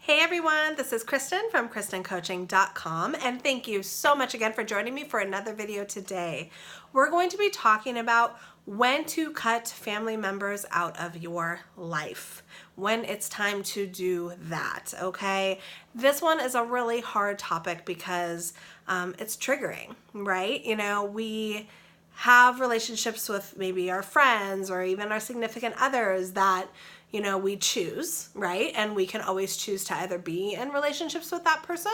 Hey everyone, this is Kristin from KristinCoaching.com, and thank you so much again for joining me for another video today. We're going to be talking about when to cut family members out of your life, when it's time to do that, okay? This one is a really hard topic because it's triggering, right? You know, we have relationships with maybe our friends or even our significant others that, you know, we choose, right? And we can always choose to either be in relationships with that person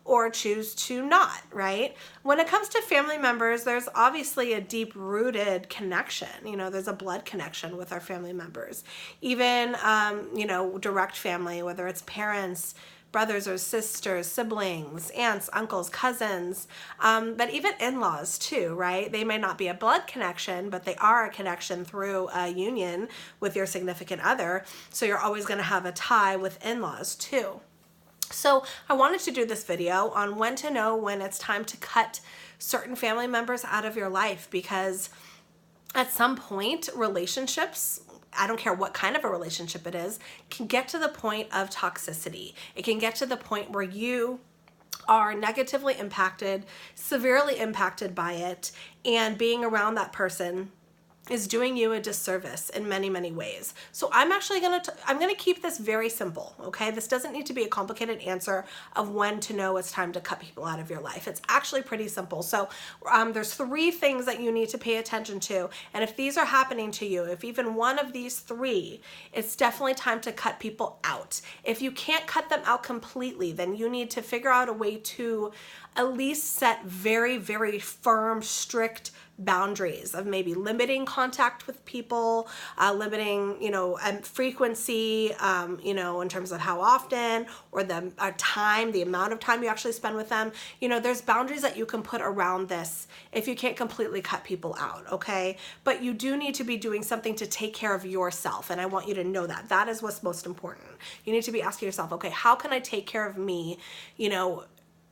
or choose to not, right? When it comes to family members, there's obviously a deep-rooted connection. You know, there's a blood connection with our family members. Even, you know, direct family, whether it's parents, brothers or sisters, siblings, aunts, uncles, cousins, but even in-laws too, right? They may not be a blood connection, but they are a connection through a union with your significant other. So you're always going to have a tie with in-laws too. So I wanted to do this video on when to know when it's time to cut certain family members out of your life, because at some point relationships, I don't care what kind of a relationship it is, can get to the point of toxicity. It can get to the point where you are negatively impacted, severely impacted by it, and being around that person is doing you a disservice in many, many ways. So I'm actually gonna keep this very simple, okay? This doesn't need to be a complicated answer of when to know it's time to cut people out of your life. It's actually pretty simple. So there's 3 things that you need to pay attention to, and if these are happening to you, if even one of these 3, it's definitely time to cut people out. If you can't cut them out completely, then you need to figure out a way to at least set very, very firm, strict boundaries of maybe limiting contact with people, limiting, you know, frequency, you know, in terms of how often, or the time, the amount of time you actually spend with them. You know, there's boundaries that you can put around this if you can't completely cut people out, okay? But you do need to be doing something to take care of yourself, and I want you to know that. That is what's most important. You need to be asking yourself, okay, how can I take care of me, you know,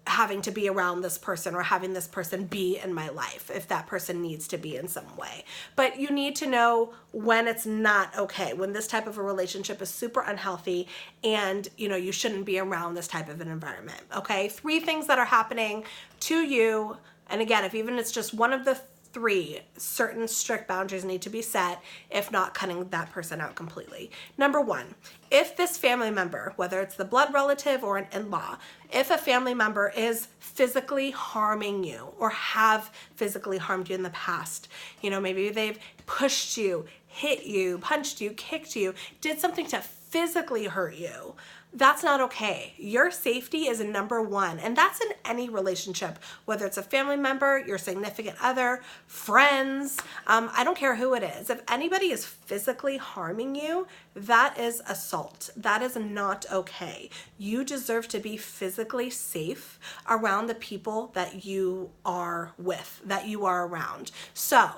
having to be around this person or having this person be in my life if that person needs to be in some way. But you need to know when it's not okay, when this type of a relationship is super unhealthy and, you know, you shouldn't be around this type of an environment, okay? 3 things that are happening to you, and again, if even it's just one of the 3, certain strict boundaries need to be set, if not cutting that person out completely. Number 1, if this family member, whether it's the blood relative or an in-law, if a family member is physically harming you or have physically harmed you in the past, you know, maybe they've pushed you, hit you, punched you, kicked you, did something to physically hurt you, that's not okay. Your safety is number 1, and that's in any relationship, whether it's a family member, your significant other, friends, I don't care who it is. If anybody is physically harming you, that is assault. That is not okay. You deserve to be physically safe around the people that you are with, that you are around. So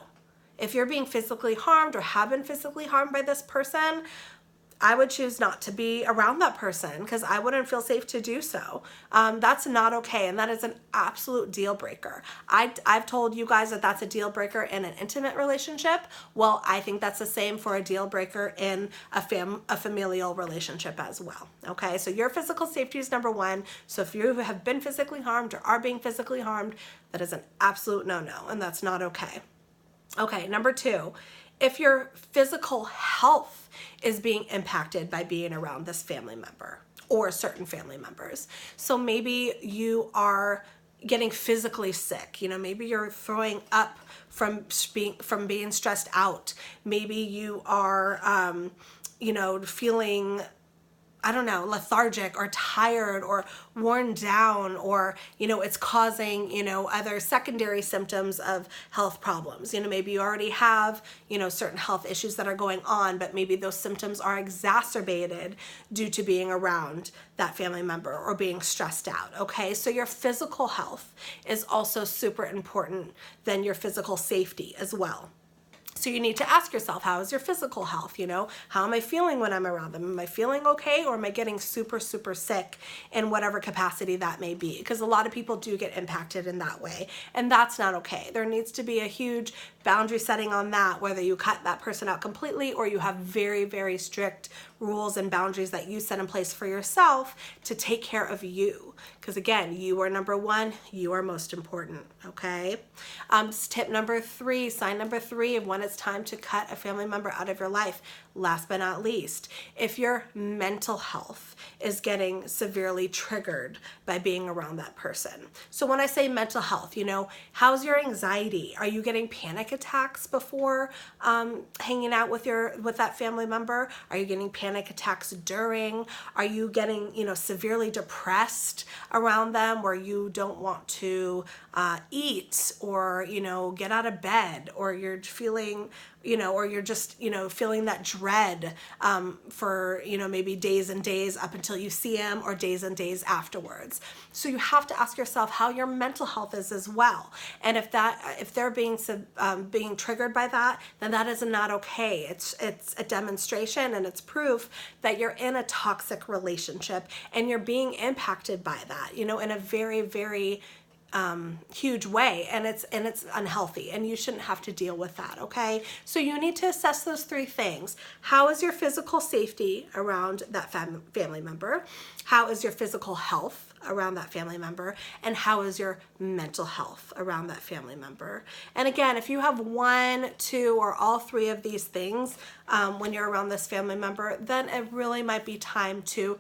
if you're being physically harmed or have been physically harmed by this person, I would choose not to be around that person because I wouldn't feel safe to do so. That's not okay, and that is an absolute deal breaker. I've told you guys that that's a deal breaker in an intimate relationship. Well, I think that's the same for a deal breaker in a familial relationship as well, okay? So your physical safety is number 1. So if you have been physically harmed or are being physically harmed, that is an absolute no-no, and that's not okay. Okay, number 2, if your physical health is being impacted by being around this family member or certain family members. So maybe you are getting physically sick, you know, maybe you're throwing up from being stressed out. Maybe you are, you know, feeling, I don't know, lethargic or tired or worn down, or, you know, it's causing, you know, other secondary symptoms of health problems. You know, maybe you already have, you know, certain health issues that are going on, but maybe those symptoms are exacerbated due to being around that family member or being stressed out, okay? So your physical health is also super important than your physical safety as well. So you need to ask yourself, how is your physical health? You know, how am I feeling when I'm around them? Am I feeling okay, or am I getting super, super sick in whatever capacity that may be? Because a lot of people do get impacted in that way, and that's not okay. There needs to be a huge boundary setting on that, whether you cut that person out completely or you have very, very strict rules and boundaries that you set in place for yourself to take care of you. Because again, you are number one, you are most important, okay? Tip number 3, sign number 3 of when it's time to cut a family member out of your life. Last but not least, if your mental health is getting severely triggered by being around that person. So when I say mental health, you know, how's your anxiety? Are you getting panic attacks before hanging out with that family member? Are you getting panic attacks during? Are you getting, you know, severely depressed around them where you don't want to eat or, you know, get out of bed, or you're feeling, you know, or you're just, you know, feeling that dread for, you know, maybe days and days up until you see them, or days and days afterwards. So you have to ask yourself how your mental health is as well. And if they're being triggered by that, then that is not okay. It's a demonstration and it's proof that you're in a toxic relationship and you're being impacted by that, you know, in a very, very huge way, and it's unhealthy, and you shouldn't have to deal with that, okay? So you need to assess those 3 things. How is your physical safety around that family member? How is your physical health around that family member? And how is your mental health around that family member? And again, if you have 1, 2, or all 3 of these things when you're around this family member, then it really might be time to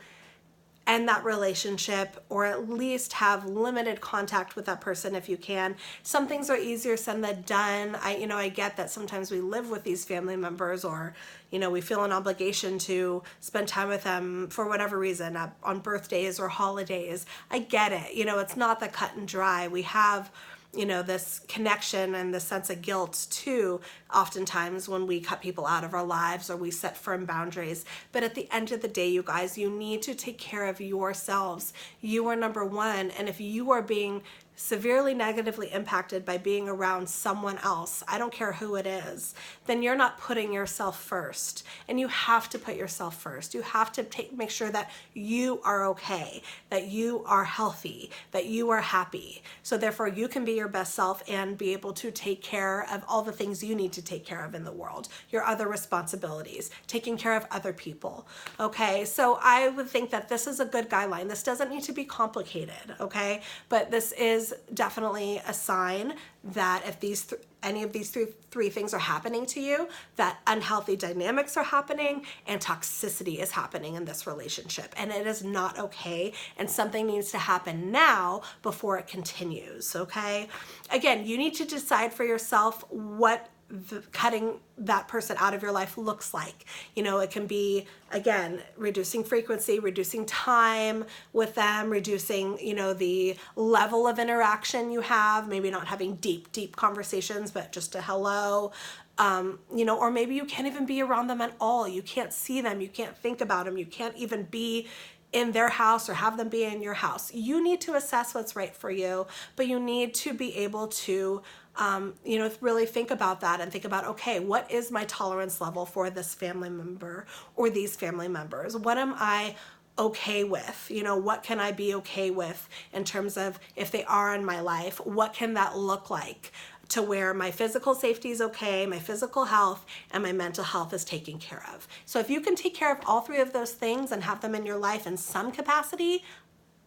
end that relationship, or at least have limited contact with that person if you can. Some things are easier said than done. I get that sometimes we live with these family members, or, you know, we feel an obligation to spend time with them for whatever reason, on birthdays or holidays. I get it. You know, it's not that cut and dry. We have, you know, this connection and the sense of guilt too, oftentimes when we cut people out of our lives or we set firm boundaries. But at the end of the day, you guys, you need to take care of yourselves. You are number one. And if you are being severely negatively impacted by being around someone else, I don't care who it is, then you're not putting yourself first. And you have to put yourself first. You have to make sure that you are okay, that you are healthy, that you are happy. So therefore you can be your best self and be able to take care of all the things you need to take care of in the world, your other responsibilities, taking care of other people. Okay, so I would think that this is a good guideline. This doesn't need to be complicated, okay? But this is definitely a sign that if any of these three things are happening to you, that unhealthy dynamics are happening and toxicity is happening in this relationship, and it is not okay, and something needs to happen now before it continues, okay? Again, you need to decide for yourself what cutting that person out of your life looks like. You know, it can be, again, reducing frequency, reducing time with them, reducing, you know, the level of interaction you have, maybe not having deep conversations, but just a hello, you know, or maybe you can't even be around them at all. You can't see them. You can't think about them. You can't even be in their house or have them be in your house. You need to assess what's right for you, but you need to be able to you know, really think about that and think about, okay, what is my tolerance level for this family member or these family members? What am I okay with? You know, what can I be okay with in terms of if they are in my life? What can that look like to where my physical safety is okay, my physical health, and my mental health is taken care of? So if you can take care of all 3 of those things and have them in your life in some capacity,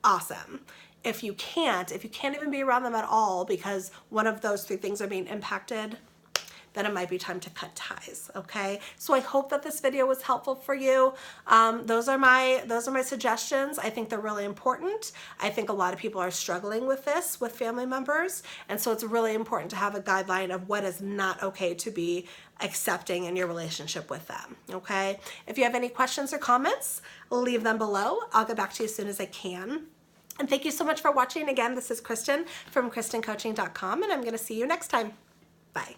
awesome. If you can't even be around them at all because one of those 3 things are being impacted, then it might be time to cut ties, okay? So I hope that this video was helpful for you. Those are my suggestions. I think they're really important. I think a lot of people are struggling with this with family members, and so it's really important to have a guideline of what is not okay to be accepting in your relationship with them, okay? If you have any questions or comments, leave them below. I'll get back to you as soon as I can. And thank you so much for watching. Again, this is Kristin from KristinCoaching.com, and I'm going to see you next time. Bye.